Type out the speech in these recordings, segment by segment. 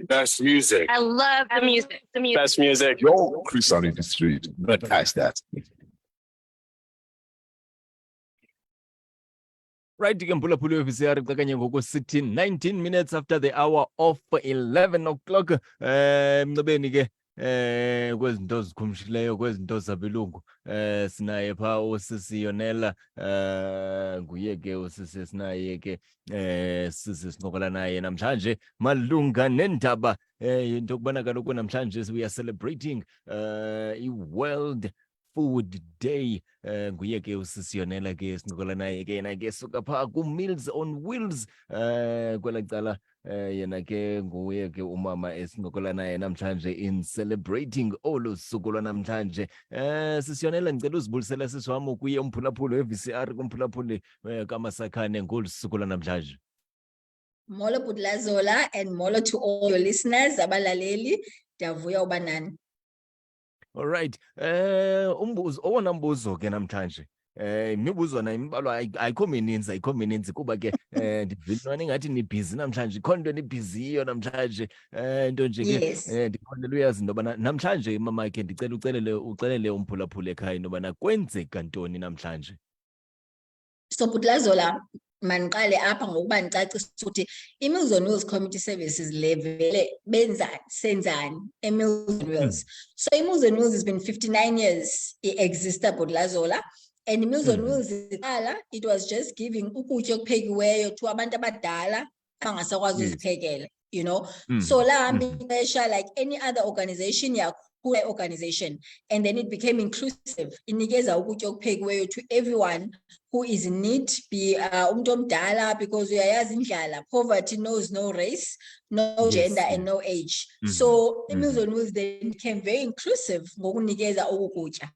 Best music. I love the music. The music. Best music. Yo, Chris on the street. Broadcast that. Right, you can pull up ngoko 19 minutes after the hour of 11 o'clock. Mncebeni ke kwezinto zikhumshileyo kwezinto zabelungu sinaye pha usisi Yonela nguye ke usisi sinaye ke sisi sincokola naye namhlanje malunga nendaba into kubana kaloku namhlanje we are celebrating i-World Food Day. Nguye ke usisi Yonela ke sincokola naye ke yena ke suka pha ku-Meals on Wheels kwela cala yena ke nguye ke umama esincokola naye namhlanje in celebrating olu suku lwanamhlanje. Sisi Yonela ngicela uzibulisela sisi wami kuye umphulaphula we-VCR kumphulaphuli kaMasakhane ngolu suku lwanamhlanje. Molo bhuti Lazola and molo to all your listeners abalaleli, ndiyavuya uba nani. All right. Owona mbuzo ke namhlanje. Imibuzo na imbalwa ayikho mininzi kuba ke ndivile ingathi ni busy namhlanje. Khona into enibhiziyo namhlanje. Into nje ke ndikhonela uyazi into bana namhlanje mama ke ndicela ucelele umphulaphula ekhaya into bana kwenzeka ntoni namhlanje. So bhuti Lazola maniqale apha ngokuba ndicacisa ukuthi i-Meals on Wheels Community Services level senzani e-Meals on Wheels. So i-Meals on Wheels has been 59 years i-exista bhuti Lazola, and i-Meals on Wheels iqala it was just giving ukutya okuphekiweyo to abantu abadala abangasakwazi uziphekela, you know. So la hamba ixesha like any other organization organization, and then it became inclusive. Inikeza ukutya okuphekiweyo to everyone who is in need, be umuntu omdala, because uyayazi indlala, poverty knows no race, no gender and no age. So i-Meals on Wheels then became very inclusive ngokunikeza ukutya.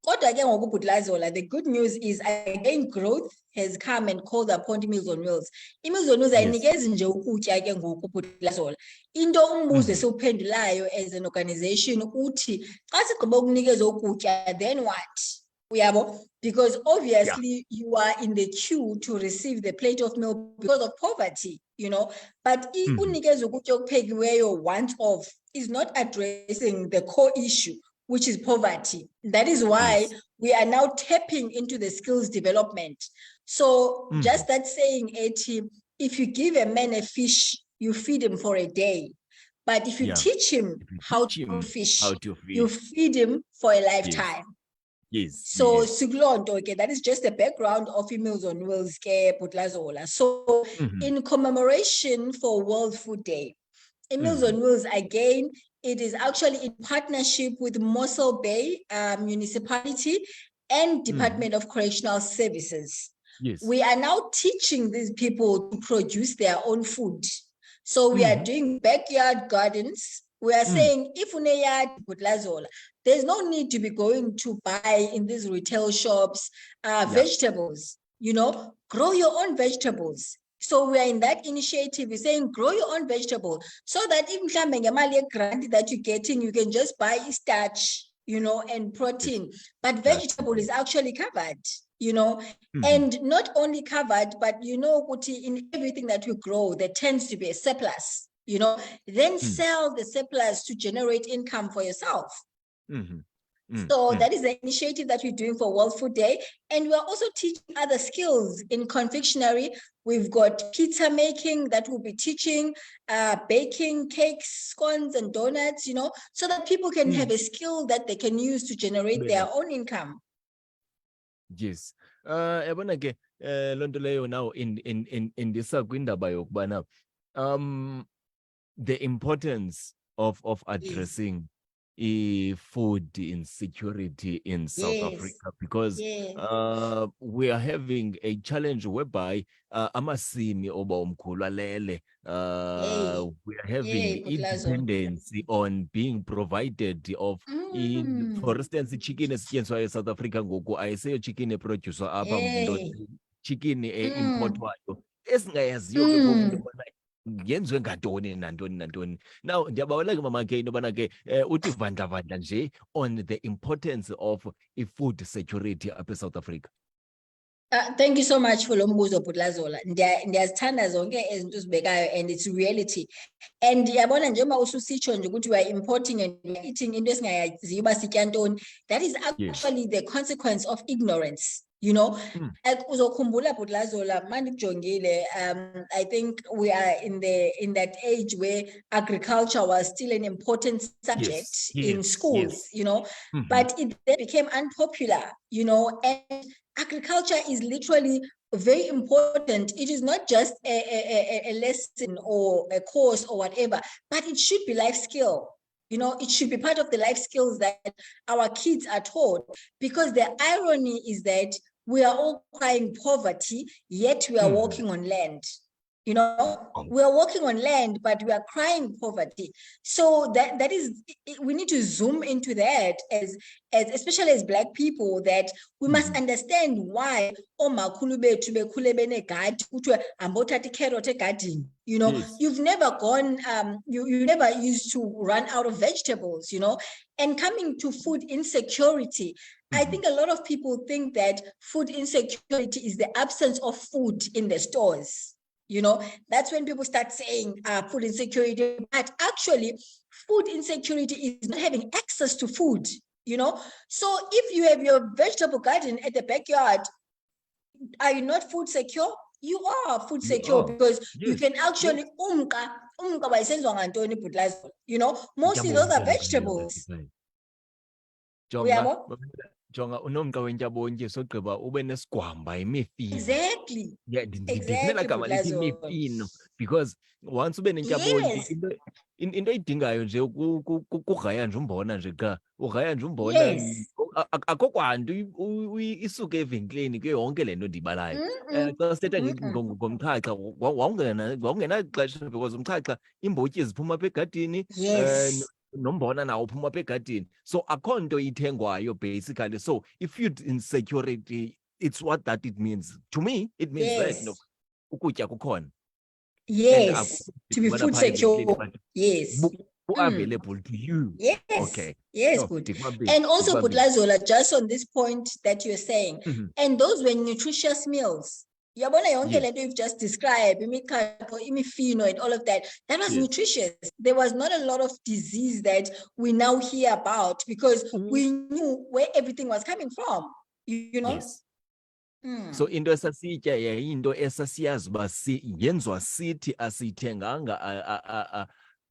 Kodwa ke ngoku bhuti Lazola, the good news is again growth has come and called upon i-Meals on Wheels. I-Meals on Wheels ayinikezi nje ukutya ke ngoku bhuti Lazola. Into umbuzo esiwuphendulayo as an organization uthi xa sigqiba ukunikeza ukutya then what? Uyabo? Because obviously you are in the queue to receive the plate of meal because of poverty, you know. But ukunikeza ukutya okuphekiweyo once off is not addressing the core issue, which is poverty. That is why we are now tapping into the skills development. So just that saying, Eti, if you give a man a fish, you feed him for a day. But if you teach him how to fish, you feed him for a lifetime. Yes. So okay, that is just the background of Meals on Wheels ke bhuti Lazola. So in commemoration for World Food Day, Meals on Wheels again, it is actually in partnership with Mossel Bay Municipality and Department of Correctional Services. Yes. We are now teaching these people to produce their own food. So we are doing backyard gardens. We are saying, if Lazola, there's no need to be going to buy in these retail shops vegetables, you know, grow your own vegetables. So we are in that initiative. We're saying grow your own vegetable so that even grant that you're getting, you can just buy starch, you know, and protein. But vegetable is actually covered, you know, and not only covered, but you know, in everything that we grow, there tends to be a surplus, you know, then sell the surplus to generate income for yourself. So that is the initiative that we're doing for World Food Day. And we're also teaching other skills in confectionery. We've got pizza making that we'll be teaching, baking cakes, scones and donuts, you know, so that people can have a skill that they can use to generate their own income. Yes. Ebona ke lonto leyo now in this kwindaba yokubana the importance of addressing food insecurity in South Africa, because we are having a challenge whereby amasimi oba omkhulu alele, we are having dependency on being provided of for instance chicken esityenziswayo eSouth Africa ngoku ayiseyo chicken eproducer apha chicken importwayo esingayaziyo ke phofu into yobana yenziwe ngantoni nantoni. Now ndiyabawela ke mama ke into yobana ke uthi vandlavandla nje on the importance of i-food security apha eSouth Africa. Thank you so much for lo mbuzo Lazola. Ndiyazithanda zonke ezinto uzibekayo and it's reality. And yabona njengoba ususitsho nje ukuthi we are importing and we are eating into esingayaziyo uba sitya ntoni. That is actually the consequence of ignorance. You know, uzokhumbula Lazola mandikujongile, I think we are in that age where agriculture was still an important subject in schools, you know, but it then became unpopular, you know, and agriculture is literally very important. It is not just a lesson or a course or whatever, but it should be life skill. You know, it should be part of the life skills that our kids are taught, because the irony is that we are all crying poverty, yet we are walking on land. You know, we are walking on land, but we are crying poverty. So that is, we need to zoom into that as especially as Black people, that we must understand why omakhulu bethu bekhule benegadi kuthiwe ambothatha icarrot egadini. You know, you've never gone, you never used to run out of vegetables, you know. And coming to food insecurity, I think a lot of people think that food insecurity is the absence of food in the stores. You know, that's when people start saying food insecurity, but actually food insecurity is not having access to food, you know. So if you have your vegetable garden at the backyard, are you not food secure? You are food secure because you can actually you know, mostly those are vegetables. Jonga unomqa wentyabonye sogqiba ube nesigwamba imifino. Exactly. Yeah, ndifuna gama lithi imifino, because once ube nentyabonye into idingayo nje kugraya nje umbona nje qha. Ugraya nje umbona, akho kwanto isuke evenkileni kuyo yonke le nto ndiyibalayo. Xa sithetha ngomxhaxha wawungenaxesha because umxhaxha iimbotyi ziphuma apha egadini, nombona nawo uphuma apha egadini. So akho nto ithengwayo basically. So if-food insecurity, it's what that it means. To me, it means that no, ukutya kukhona. Yes, to be food secure. Yes. Available to you. Yes. Okay. Yes, So, good. And also, Lazola, just on this point that you're saying, and those were nutritious meals. Yabona yonke lento you've just described, imifino and all of that, that was nutritious. There was not a lot of disease that we now hear about because we knew where everything was coming from, you know? Yes. So into esasitya yayinto esasiyazi uba yenziwa sithi asiyithenganga,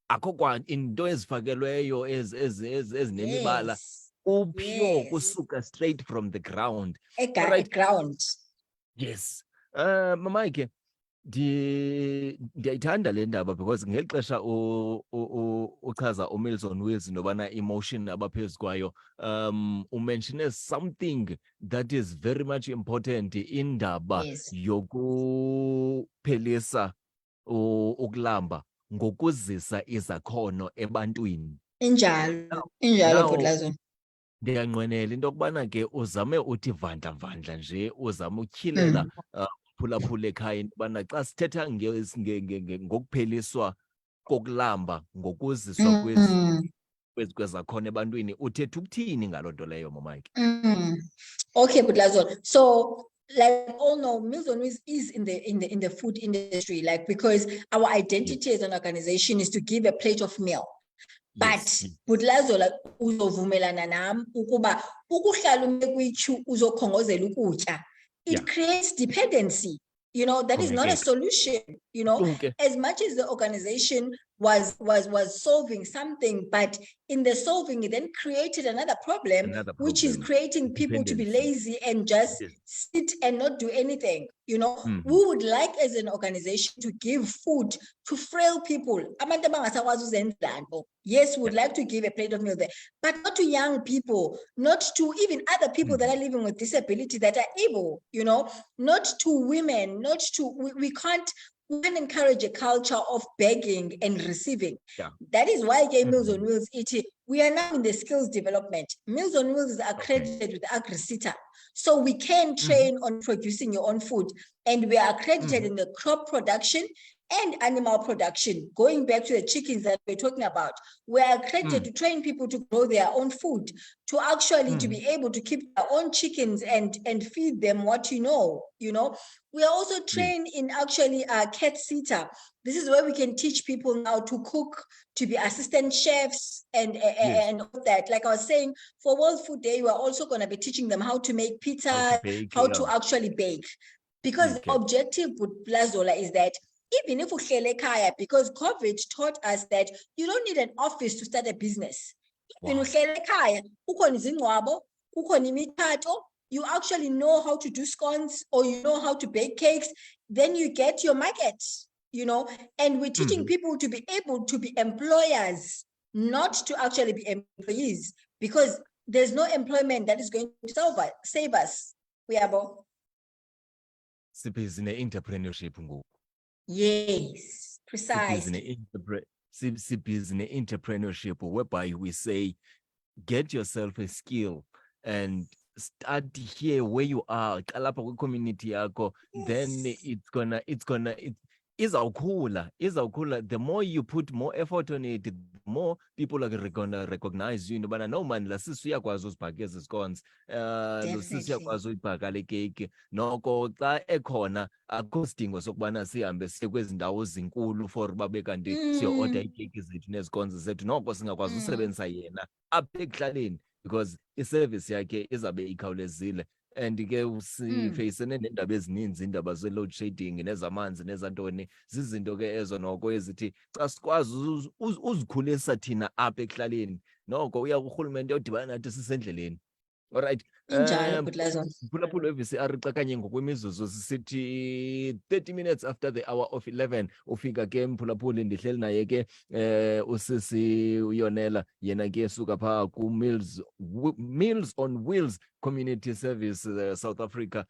akho kwa into ezifakelweyo ezinemibala, upure kusuka straight from the ground. Ground. Yes. Mama ke ndiyayithanda le ndaba because ngeli xesha uchaza uMilton Wills nobana emotion abaphezu kwayo, umentioned something that is very much important, indaba yokuphelisa ukulamba ngokuzisa izakhono ebantwini. Injalo Lazo. Ndiyanqwenela into yokubana ke uzame uthi vandla nje, uzame utyhilela phulaphula ekhaya into yobana xa sithetha ngokupheliswa kokulamba ngokuziswa kwezakhono ebantwini, uthetha ukuthini ngaloo nto leyo mamayike? Okay, Lazo. So like all know, Meals on Wheels is in the food industry, like because our identity as an organization is to give a plate of meal. But Lazola uzovumelana nam ukuba ukuhlala ume kwityhu uzokhongozela ukutya, it creates dependency. You know, that is not a solution. You know, as much as the organization was solving something, but in the solving, it then created another problem, which is creating people to be lazy and just sit and not do anything. You know, we would like as an organization to give food to frail people. Yes, we would like to give a plate of meal there, but not to young people, not to even other people that are living with disability that are able, you know, not to women, not to, we can't encourage a culture of begging and receiving. That is why Meals on Wheels, we are now in the skills development. Meals on Wheels is accredited with AgriSita. So we can train on producing your own food, and we are accredited in the crop production and animal production. Going back to the chickens that we're talking about, we are accredited to train people to grow their own food, to actually to be able to keep their own chickens and feed them what you know. We are also trained in actually cat sitter. This is where we can teach people now to cook, to be assistant chefs and all that. Like I was saying, for World Food Day, we are also going to be teaching them how to make pizza, how to actually bake. Because the objective with Lazola is that even if uhlele ekhaya, because COVID taught us that you don't need an office to start a business. Even uhlele ekhaya, ukhona izingcwabo, ukhona imitshato, you actually know how to do scones or you know how to bake cakes, then you get your market, and we're teaching people to be able to be employers, not to actually be employees, because there's no employment that is going to save us. We are both. Sibhizi ne-entrepreneurship ngoku. Yes, precisely. Sibhizi ne-entrepreneurship whereby we say, get yourself a skill and start here where you are. Kalapha kwi-community yakho, then izawukhula. The more you put more effort on it, the more people are gonna recognize you. But no man, la sisi uyakwazi uzibhaka ezi scones. Lo sisi uyakwazi uyibhaka le cake. Noko xa ekhona akho sidingo sokubana sihambe siye kwezi ndawo zinkulu for babe kanti siyo-order iikeki zethu nezikonzi zethu. Noko singakwazi usebenzisa yena apha ekuhlaleni because iservice yakhe izabe ikhawulezile. And ke sifeyisene nendaba ezininzi, indaba ze-load shedding nezamanzi nezantoni, zizinto ke ezo noko ezithi xa sikwazi uzikhulisa thina apha ekuhlaleni, noko urhulumente uyawudibana nathi sisendleleni. Alright. Injalo but Lazola. Phulaphula we-VCR kanye ngokwemizuzu sisithi 30 minutes after the hour of 11 ufika ke mphulaphuli, ndihleli naye ke usisi uyonela, yena ke suka phaa ku Meals on Wheels Community Service South Africa.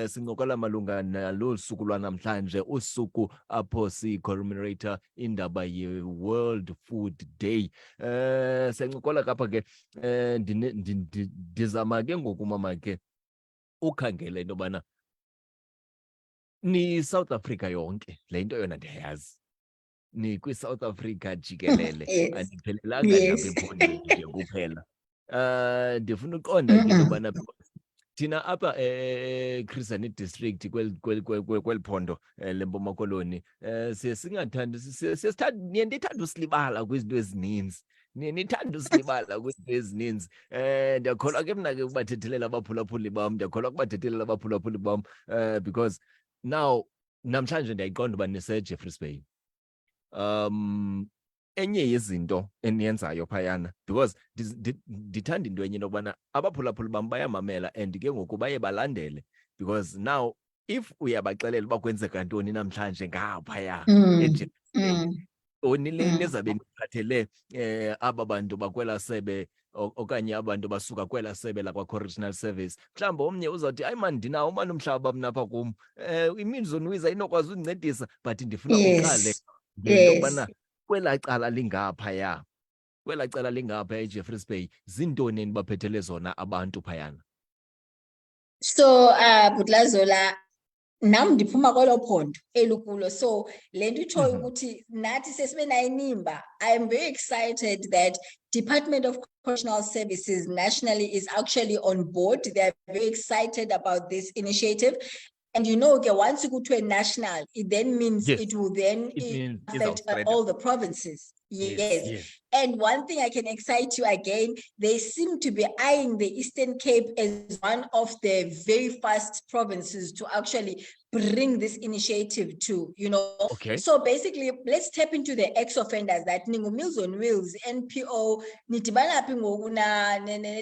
Sincokola malunga nalo suku lwanamhlanje, usuku apho si-commemorate indaba ye-World Food Day. Sincokola kapha ke ndizama ke ngoku mama ke ukhangela into yobana ni South Africa yonke, le nto yona ndiyayazi, ni kwi-South Africa jikelele, andiphelelanga lapha ephondweni nje kuphela. Ndifuna uqonda ke into yobana thina apha Chris District kweli phondo leMpuma Koloni, ndithanda usilibala kwizinto ezininzi. Nithanda usilibala kwizinto ezininzi. Ndiyakholwa ke mna ke ukubathethelela abaphulaphuli bam, because now namhlanje ndiyayiqonda uba nise-Jeffreys Bay. Enye yezinto eniyenzayo phayana, because ndithanda into enye into yokubana abaphulaphuli bam bayamamela and ke ngoku baye balandele, because now if uyabaxelela uba kwenzeka ntoni namhlanje ngaphaya eJeffreys Bay, onile nizabe niphathele aba bantu bakwela sebe okanye abantu basuka kwela sebe lakwa-correctional service. Mhlawumbi omnye uzawuthi hayi mani ndinawo mani umhlaba mnapha kum, i-Meals on Wheels ayinokwazi undincedisa, but ndifuna uqale ngento yokubana kwela cala lingaphaya, eJeffreys Bay, zintoni enibaphathele zona abantu phayana? So but Lazola, nam ndiphuma kwelo phondo elukulo, so le nto itshoyo ukuthi nathi sesibe nayo inimba. I am very excited that Department of Correctional Services nationally is actually on board. They are very excited about this initiative. And okay, once you go to a national, it then means it will then affect all the provinces. Yes. And one thing I can excite you again, they seem to be eyeing the Eastern Cape as one of the very first provinces to actually bring this initiative to, Okay. So basically, let's tap into the ex-offenders that Meals on Wheels, NPO,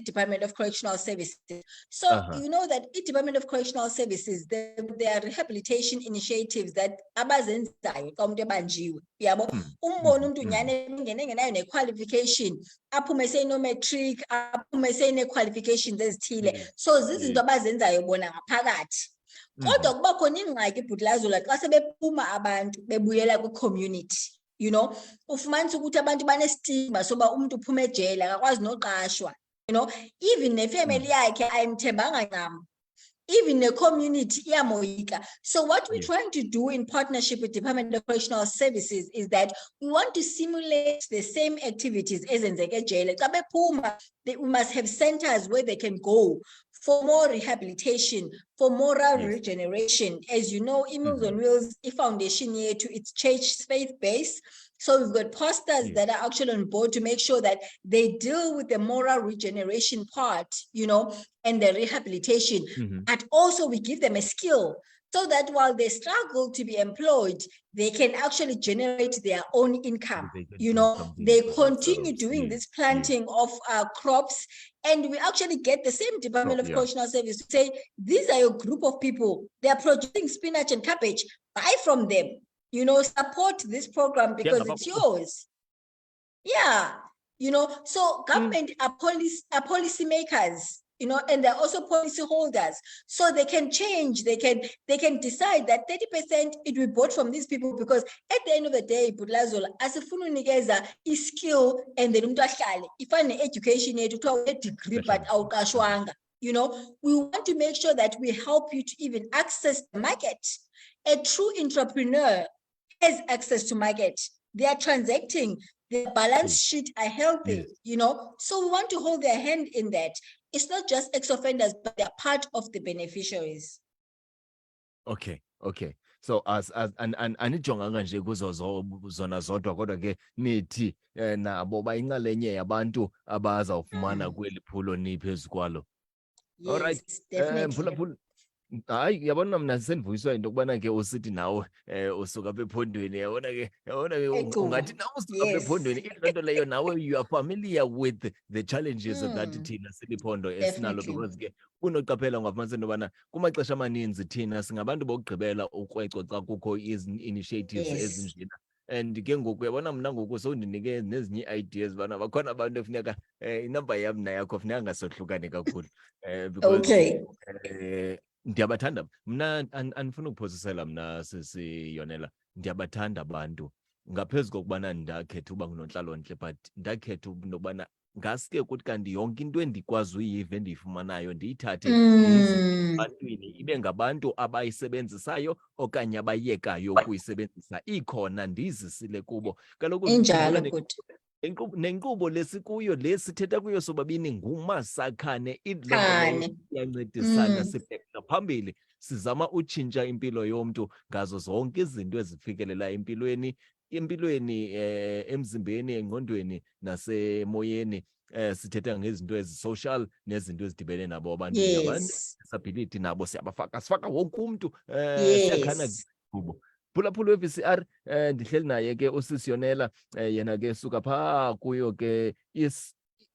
Department of Correctional Services. So you know that the Department of Correctional Services, there are rehabilitation initiatives that abazenzayo komntu ebanjiwe. Yabo, umbona umuntu nyane engenayo ne-qualification, aphume seyino-matric, aphume seyine-qualifications ezithile. So zizinto abazenzayo bona ngaphakathi. Kodwa kuba khona ingxaki but Lazola xa sebephuma abantu bebuyela kwi-community, ufumanisa ukuthi abantu banestigma soba umuntu uphuma ejele akakwazi noqashwa, even nefamily yakhe ayimthembanga ncam. even the community iyamoyika. So what we're trying to do in partnership with Department of Correctional Services is that we want to simulate the same activities as in the we must have centers where they can go for more rehabilitation, for moral regeneration. As you know, Meals on Wheels, foundation here to its church faith-based. So we've got pastors that are actually on board to make sure that they deal with the moral regeneration part, and the rehabilitation. But also we give them a skill so that while they struggle to be employed, they can actually generate their own income. They continue doing this planting of crops, and we actually get the same Department of Correctional Service to say, these are your group of people. They are producing spinach and cabbage. Buy from them. Support this program because it's yours. Yeah. So government are policy makers. And they're also policy holders, so they can change. They can decide that 30% it will be bought from these people, because at the end of the day, Lazola, asifuna unikeza skill and then umuntu ahlale. Ifana education yethu kuthiwa a degree but awuqashwanga. We want to make sure that we help you to even access the market. A true entrepreneur has access to market. They are transacting. Their balance sheet are healthy. So we want to hold their hand in that. It's not just ex-offenders, but they're part of the beneficiaries. Okay. So anijonga nje kuzo zona zodwa kodwa ke nithi nabo bayinxalenye yabantu abazawufumana kweli phulo niphezu kwalo. Yes, right. Definitely. Hayi, yabona mna sendivuyiswa into kubana ke usithi nawe usuka apha ephondweni, yabona ke ungathi nawe usuka apha ephondweni. Into leyo nawe you are familiar with the challenges that thina siliphondo esinalo, because ke unoqaphela ngafumanisa into yobana kumaxesha amaninzi thina singabantu bokugqibela ukrweco xa kukho initiatives ezinjena. And ke ngoku yabona mna ngoku sowundinike nezinye ideas bana bakhona abantu efuneka inamba yam nayakho funeka ngasohlukane kakhulu, because ndiyabathanda mna, andifuna ukuphosisela mna sisiyonela, ndiyabathanda abantu ngaphezu kokubana ndakhetha uba ngunontlalontle, but ndakhetha nokubana ngaske kuthi kanti yonke into endikwazi uyiva endiyifumanayo ndiyithathe ebantwini, ibe ngabantu abayisebenzisayo okanye abayekayo ukuyisebenzisa, ikhona ndiyizisile kubo. Kaloku nenkqubo lesikuyo lesithetha kuyo sobabini ngumasakhane, iyancedisana, sibheka phambili, sizama utshintsha impilo yomntu ngazo zonke izinto ezifikelela empilweni, emzimbeni, engqondweni nasemoyeni. Sithetha ngezinto ezi-social nezinto ezidibene nabo abantu disability, nabo sifaka wonke umntu, siyakhana kubo. Phulaphula we-VCR ndihleli naye ke usisiyonela, yena ke suka phaa kuyo ke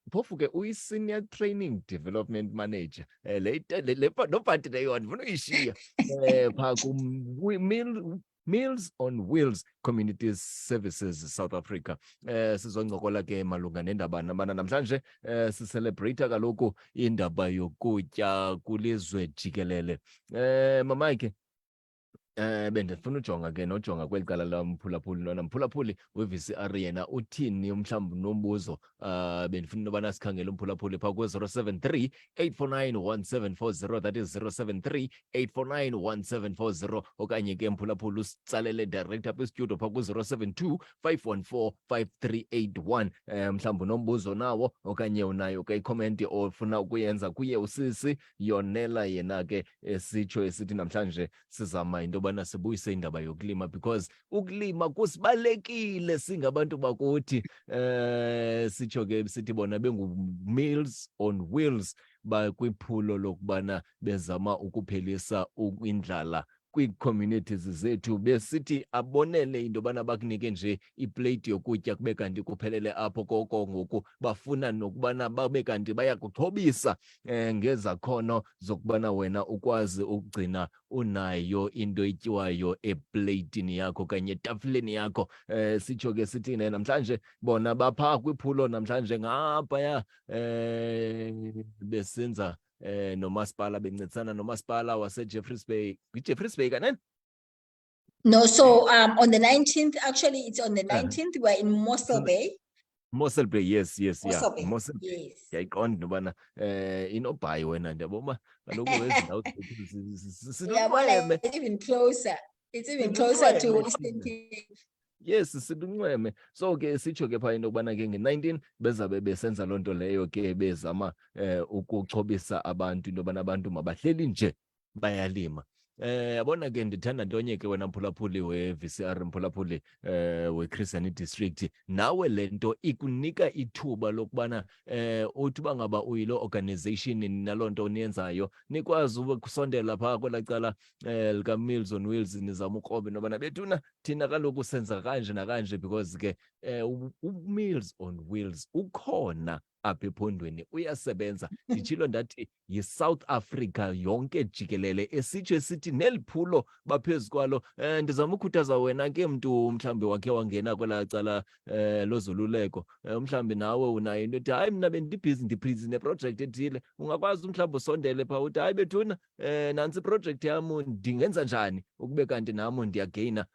phofu ke uyi-senior training development manager. Le nobhati leyo andifuna uyishiya phaa Meals on Wheels Community Services South Africa. Sizoncokola ke malunga nendaba nabana namhlanje sicelebrate kaloku indaba yokutya kulizwe jikelele. Mama ke bendifuna ujonga ke nojonga kweli cala lamphulaphuli lona mphulaphuli we-VCR, yena uthini mhlawumbi nombuzo. Bendifuna into yobana sikhangele umphulaphuli phaa ku-073 849 1740, that is 073 849 1740, okanye ke mphulaphuli usitsalele direct apha estudio phaa ku-072 514 5381. Mhlawumbi nombuzo nawo okanye unayo ke ikomenti ofuna ukuyenza kuye usisi Yonela, yena ke esitsho esithi namhlanje sizama into yobana sibuyise indaba yokulima, because ukulima kusibalekile singabantu bakuthi. Sitsho ke sithi bona bengu-Meals on Wheels bakwiphulo lokubana bezama ukuphelisa indlala kwii-communities zethu, besithi abonele into yobana bakunike nje iplate yokutya kube kanti kuphelele apho koko. Ngoku bafuna nokubana babe kanti bayakuxhobisa ngezakhono zokubana wena ukwazi ukugcina unayo into etyiwayo epleyitini yakho okanye etafileni yakho. Sitsho ke sithi namhlanje bona baphaa kwiphulo namhlanje ngaphaya besenza nomasipala, bencedisana nomasipala waseJeffreys Bay. Jeffreys Bay kanene? No, so on the 19th, actually it's on the 19th, we're in Mossel Bay. Moselbe, yes, yeah. Moselbe, Moselbe. yes. Yayiqonda nobana inobhayi wena ndiyabona kaloku ezi ndawo Yeah, it's even closer. It's even closer to Eastern Cape. Yes, silunxweme. So ke sitsho ke phaa into yokubana ke nge-19 bezabe besenza loo nto leyo ke bezama ukuxhobisa abantu into yobana abantu mabahleli nje bayalima. Yabona ke ndithanda ntonye ke wena mphulaphuli we-VCR, mphulaphuli we-Christian District, nawe le nto ikunika ithuba lokubana uthi uba ngaba uyiloo organization naloo nto niyenzayo nikwazi ukusondela phaa kwelaa cala lika-Meals on Wheels, nizama ukrobe nobana bethuna thina kaloku senza kanje nakanje because ke u-Meals on Wheels ukhona apha ephondweni, uyasebenza. Nditshilo ndathi yi-South Africa yonke jikelele, esitsho esithi neliphulo baphezu kwalo. Ndizama ukhuthaza wena ke mntu mhlawumbi wakhe wangena kwelaa cala lozoluleko, mhlawumbi nawe unayo into ethi hayi mna ndibhizi neprojekthi ethile, ungakwazi mhlawumbi usondele phaa uthi hayi bethuna nantsi iprojekthi yam ndingenza njani ukube kanti nam ndiyageyina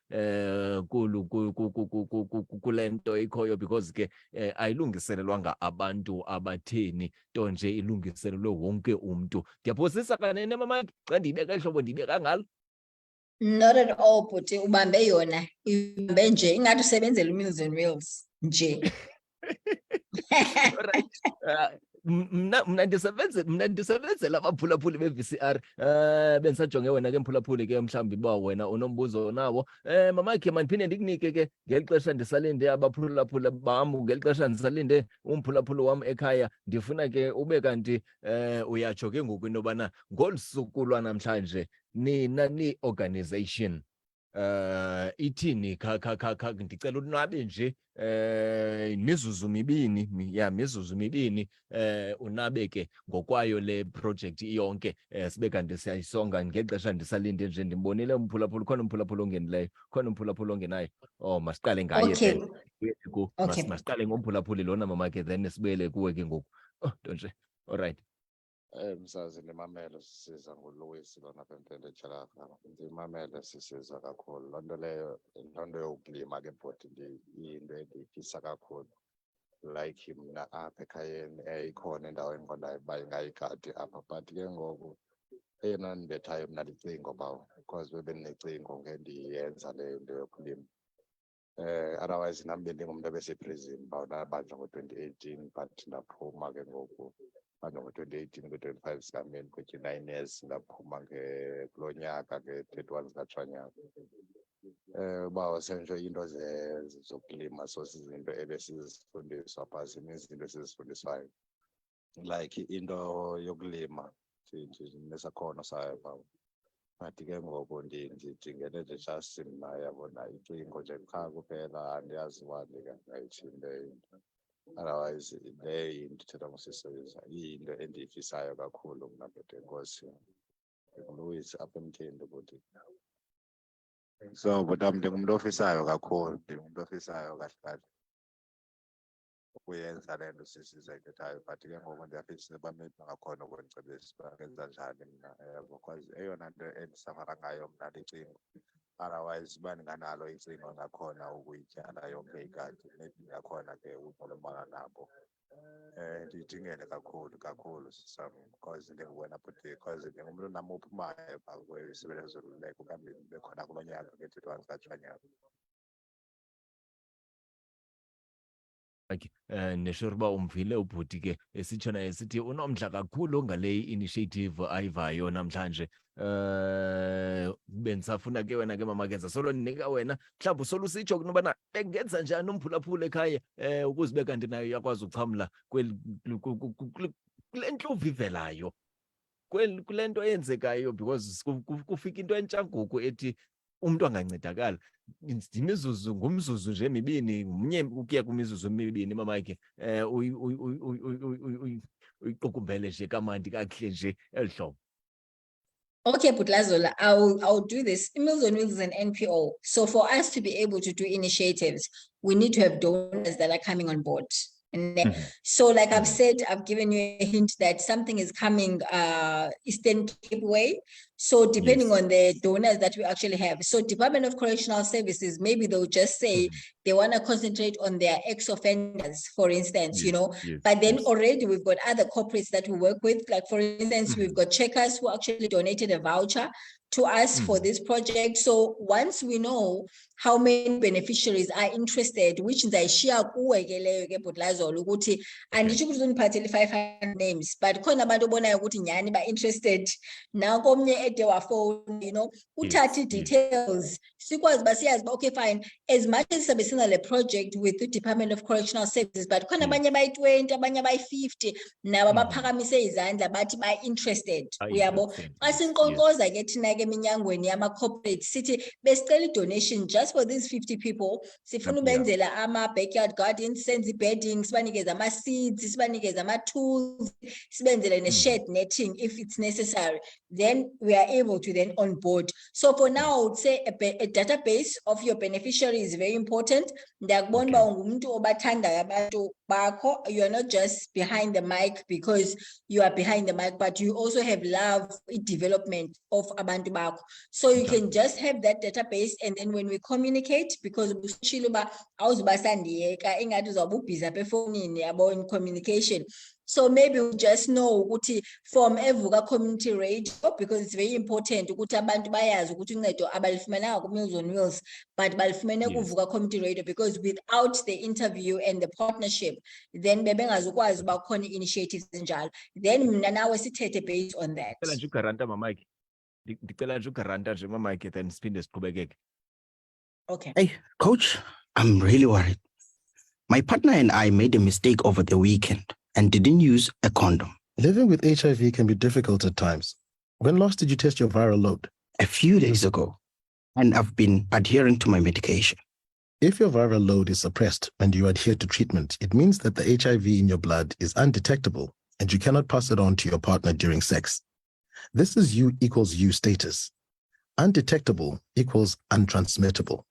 kule nto ikhoyo, because ke ayilungiselelwanga abantu abatheni, nto nje ilungiselelwe wonke umntu. Ndiyaphosisa kanene mama xa ndiyibeka ihlobo ndiyibeka ngalo. Not at all, bhuti, ubambe yona. Ubambe nje ingathi usebenzela u-Meals on Wheels nje. Alright. Mna ndisebenzela abaphulaphuli be-VCR. Bendisajonge wena ke mphulaphuli ke mhlawumbi uba wena unombuzo nawo. Mama khe mandiphinde ndikunike ke ngeli xesha ndisalinde abaphulaphula bam, ngeli xesha ndisalinde umphulaphuli wam ekhaya, ndifuna ke ube kanti uyatsho ke ngoku into yobana ngolu suku lwanamhlanje nina ni-organization ithini ndicela unwabe nje mizuzu mibini unabe ke ngokwayo le project iyonke, sibe kanti siyayisonga ngexesha ndisalinde nje. Ndimbonile umphulaphuli, khona umphulaphuli ongenileyo, khona umphulaphuli ongenayo. Oh, masiqale ngaye Okay. then masiqale ngomphulaphuli lona mama ke, then sibuyele kuwe ke ngoku. Oh nto nje, alright. Msazi ndimamele sisiza nguLouis lona apha emntwini etshalaka. Ndimamele sisiza kakhulu. Loo nto leyo, loo nto yokulima ke bhuti iyinto endiyifisa kakhulu. Like mna apha ekhayeni ikhona indawo endiqondayo uba ingayigadi apha, but ke ngoku eyona ndibethayo mna licingo bawo, because bendinnecingo ngendiyenza le nto yokulima. Otherwise nam bendingumntu ebeseprison bawunabanjwa ngo-2018, but ndaphuma ke ngoku ngo-2018 kwi-25 sikameni kwithi 9 years ndaphuma kuloo nyaka nge-31 zikaTshanyana. Uba sentsho into zokulima, so sizinto ebesizifundiswa phaa, zininzi izinto esizifundiswayo, like into yokulima nesakhono sayo phaa. But ke ngoku ndijingele nje just mna, yabona icingo nje qha kuphela, andiyazi uba ndingayithini leyo into. Otherwise leyo into ithetha ngosisiza iyinto endiyifisayo kakhulu mna bhuti. Enkosi. NguLouis apha emthembu bhuti. So bhutam ndingumntu ofisayo kakhulu, ndingumntu ofisayo kahle kahle ukuyenza le nto sisiza ithethayo, but ke ngoku ndiyafisa uba maybe bangakhona ukundicebisa uba ngenza njani mna, because eyona nto endisafara ngayo mna licingo. Otherwise uba ndinganalo icingo ngakhona ukuyityala yonke igadi, maybe ndingakhona ke ukunxulumana nabo. Ndiyidingele kakhulu sisam, because ndinguwena bhuti, because ndingumntu nam ophumayo phaa kwisebe lezoluleko, kambi bekhona kulo nyaka nge-31 zikaTshanyana. Nesure uba umvile ubhuti ke esitsho naye sithi unomdla kakhulu ngale initiative ayivayo namhlanje. Bendisafuna ke wena ke mama kenza solo ndinika wena mhlawumbi solo usitsho kunobana bengenza njani umphulaphula ekhaya ukuze ube kanti nayo uyakwazi ukuxhamla kule ntluvo ivelayo, kule nto eyenzekayo, because kufika into entsha ngoku ethi umntu angancedakala. Imizuzu ngumzuzu nje mibini, mnye ukuya kwimizuzu emibini mama ke uyiqukumbele nje kamandi kakuhle nje eli hlobo. Okay, but Lazola, I'll do this. Meals on Wheels is an NPO. So for us to be able to do initiatives, we need to have donors that are coming on board. And so like I've said, I've given you a hint that something is coming Eastern Cape way. So depending on the donors that we actually have. So Department of Correctional Services, maybe they'll just say, they want to concentrate on their ex-offenders, for instance, you Yes, know. yes, But then yes. already we've got other corporates that we work with. Like, for instance, we've got Checkers who actually donated a voucher to us for this project. So once we know how many beneficiaries are interested, which ndayishiya kuwe ke leyo ke bhuti Lazola ukuthi anditsho ukuthi uzondiphathela 500 names, but khona abantu obonayo ukuthi nyhani ba-interested. Nanko omnye ede wafowuna, you know, uthathe details, sikwazi uba siyazi uba okay fine, as much as sabe sina le project with the Department of Correctional Services, but khona abanye abayi-20, abanye abayi-50 nabo abaphakamise izandla bathi ba-interested, uyabo. Xa sinkqonkqoza ke thina ke eminyangweni yama-corporate sithi besicela i-donation just for these 50 people, sifuna ubenzela ama-backyard gardens, senze i-bedding, sibanikeze ama-seeds, sibanikeze ama-tools, sibenzele ne-shed netting if it's necessary, then we are able to then onboard. So for now, I would say a database of your beneficiary is very important. Ndiyakubona uba ungumuntu obathandayo abantu bakho. You are not just behind the mic because you are behind the mic, but you also have love development of abantu bakho. So you can just have that database, and then when we communicate, because busishilo ba awuzubasandiyeka engathi uzobe ubhizi apha efonini yabo in communication. So maybe we just know ukuthi from Evuka Community Radio, because it's very important ukuthi abantu bayazi ukuthi uncedo abalifumananga ku Meals on Wheels, but balifumene kuVuka Community Radio, because without the interview and the partnership, then bebengazukwazi uba khona initiatives njalo. Then mina nawe sithethe based on that. Ndicela nje ugaranta mamike. Ndicela nje ugaranta nje mamike, then siphinde siqhubekeke. Okay. Hey, coach, I'm really worried. My partner and I made a mistake over the weekend and didn't use a condom. Living with HIV can be difficult at times. When last did you test your viral load? A few days ago, and I've been adhering to my medication. If your viral load is suppressed and you adhere to treatment, it means that the HIV in your blood is undetectable and you cannot pass it on to your partner during sex. This is U equals U status. Undetectable equals untransmittable.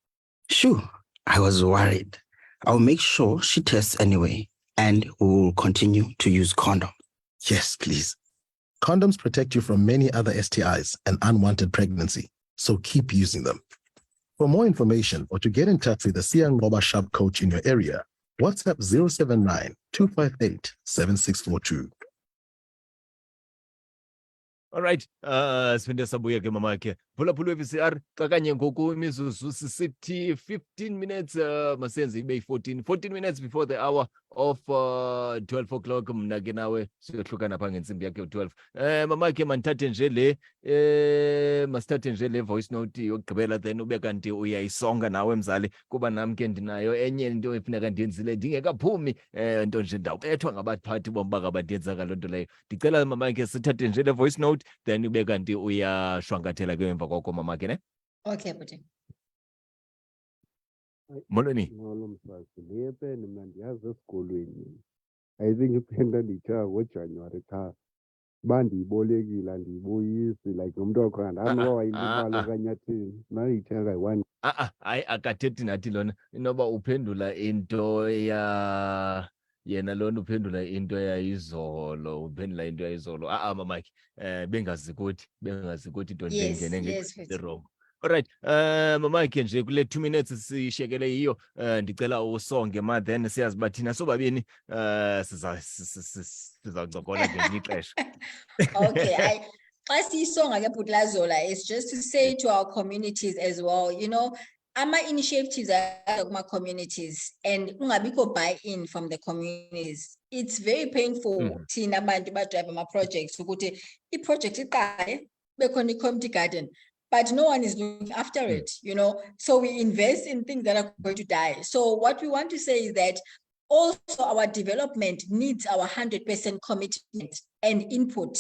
Sure, I was worried. I'll make sure she tests anyway, and we will continue to use condoms. Yes, please. Condoms protect you from many other STIs and unwanted pregnancy, so keep using them. For more information or to get in touch with the Siang Roba Shop coach in your area, WhatsApp 079-258-7642. All right, siphinde sabuya ke mama ke. Phulaphula VCR kakanye ngoku imizuzu sisithi 15 minutes masenze ibe 14 minutes before the hour of 12 o'clock. Mna ke nawe siyohlukana pha ngensimbi yakhe 12. Mama ke mandithathe nje le masithathe nje le voice note yokugqibela, then ube kanti uyayisonga nawe mzali, kuba nami ke ndinayo enye into efuneka ndiyenzile ndingekaphumi, nto nje ndawubethwa ngabaphathi bomba kabandenza loo nto leyo. Ndicela mama ke sithathe nje le voice note, then ube kanti uyashwankathela ke emva koko mama ke ne. Okay, bhuti. Molweni. Ngolo mfazi le peni mna ndiyazi esikolweni. I think ipenda nditshaya ngoJanuwari cha. Uba ndiyibolekile andiyibuyisi, like nomntu wakho andanoba imali okanye athini. Nayithenga yi-1. Hayi akathethi nathi lona, inoba uphendula into yena lona uphendula into yayizolo, uphendula into yayizolo. Mamake, bengazi ukuthi into ndengene nge-wrong. Alright, mamake nje kule 2 minutes sishekele yiyo, ndicela usonge ma, then siyazi uba thina sobabini sizawuncokola ngelinye ixesha. Okay, xa siyisonga ke bhuti Lazola, is just to say to our communities as well, you know, ama-initiatives are kuma communities and ungabikho buy-in from the communities. It's very painful thina abantu badrive ama-projects ukuthi i-project iqale bekhona i-community garden, but no one is looking after it, you know. So we invest in things that are going to die. So what we want to say is that also our development needs our 100% commitment and input.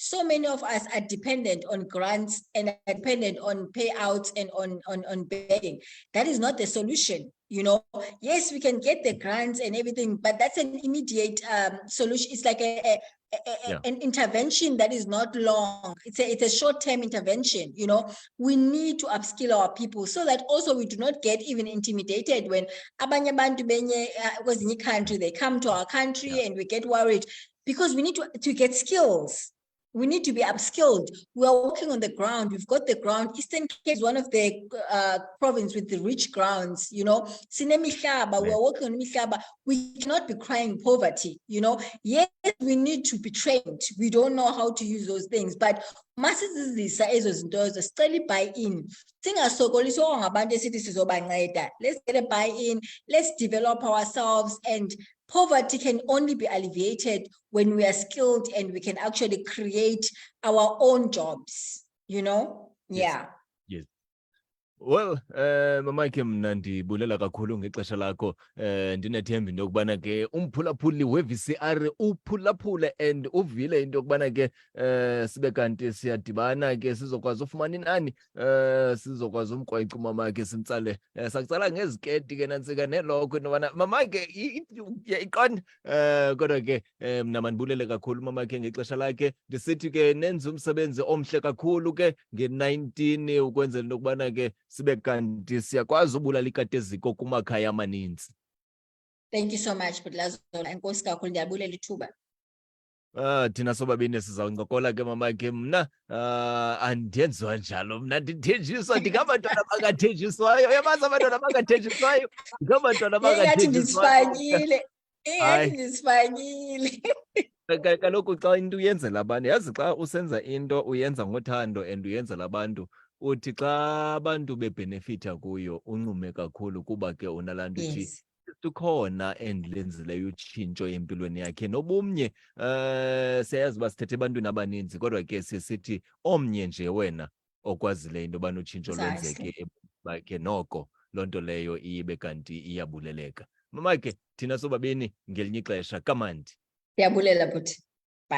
So many of us are dependent on grants and are dependent on payouts and on begging. That is not the solution. You know, yes, we can get the grants and everything, but that's an immediate solution. It's like an intervention that is not long. It's a short-term intervention. You know, we need to upskill our people so that also we do not get even intimidated when abanye bantu benye kwezinye country, they come to our country and we get worried because we need to get skills. We need to be upskilled. We are working on the ground. We've got the ground. Eastern Cape is one of the province with the rich grounds, you know. Sinemihlaba, we are working on mihlaba. We cannot be crying poverty, you know. Yes, we need to be trained. We don't know how to use those things, but masizizisa ezo zinto ezo sicela buy-in. Singasokoliswa ngabantu esithi sizobanceda. Let's get a buy-in. Let's develop ourselves, and poverty can only be alleviated when we are skilled and we can actually create our own jobs, you know? Yes. Yeah. Yes. Well, mama ke mna ndibulela kakhulu ngexesha lakho. Ndinethemba into yokubana ke umphulaphuli we-VCR uphulaphule and uvile into yokubana ke sibe kanti siyadibana ke sizokwazi ufumana inani, sizokwazi umkrweca umama ke simtsale. Sakutsala ngeziketi ke nantsika neloko into yobana mama ke iqonda. Kodwa ke mna mandibulele kakhulu mama ke ngexesha lakhe. Ndisithi ke nenze umsebenzi omhle kakhulu ke nge-19 ukwenzela into yokubana ke sibe kanti siyakwazi ubulala ikateziko kumakhaya amaninzi. Thank you so much, Lazola. Enkosi kakhulu, ndiyabulela ithuba. Thina sobabini sizawuncokola ke mama ke mna andiyenziwa njalo, mna ndithenjiswa ndingabantwana bangathenjiswayo. Uyamazi abantwana bangathenjiswayo, ndingabantwana Ingathi bangathenjiswayo. ndisifanyile. Ingathi ndisifanyile. Kaloku xa into uyenzela abantu, yazi xa usenza into uyenza ngothando and uyenzela abantu, uthi xa abantu bebhenefitha kuyo uncume kakhulu kuba ke unalaa nto uthi Yes. ukhona endilenzileyo utshintsho empilweni yakhe. Nobumnye siyayazi uba sithethe ebantwini abaninzi, kodwa ke sithi omnye nje wena okwazileyo into yobana utshintsho lwenzeke bakhe, noko loo nto leyo ibe kanti iyabuleleka. Mama ke thina sobabini ngelinye ixesha kamandi. Ndiyabulela bhuti.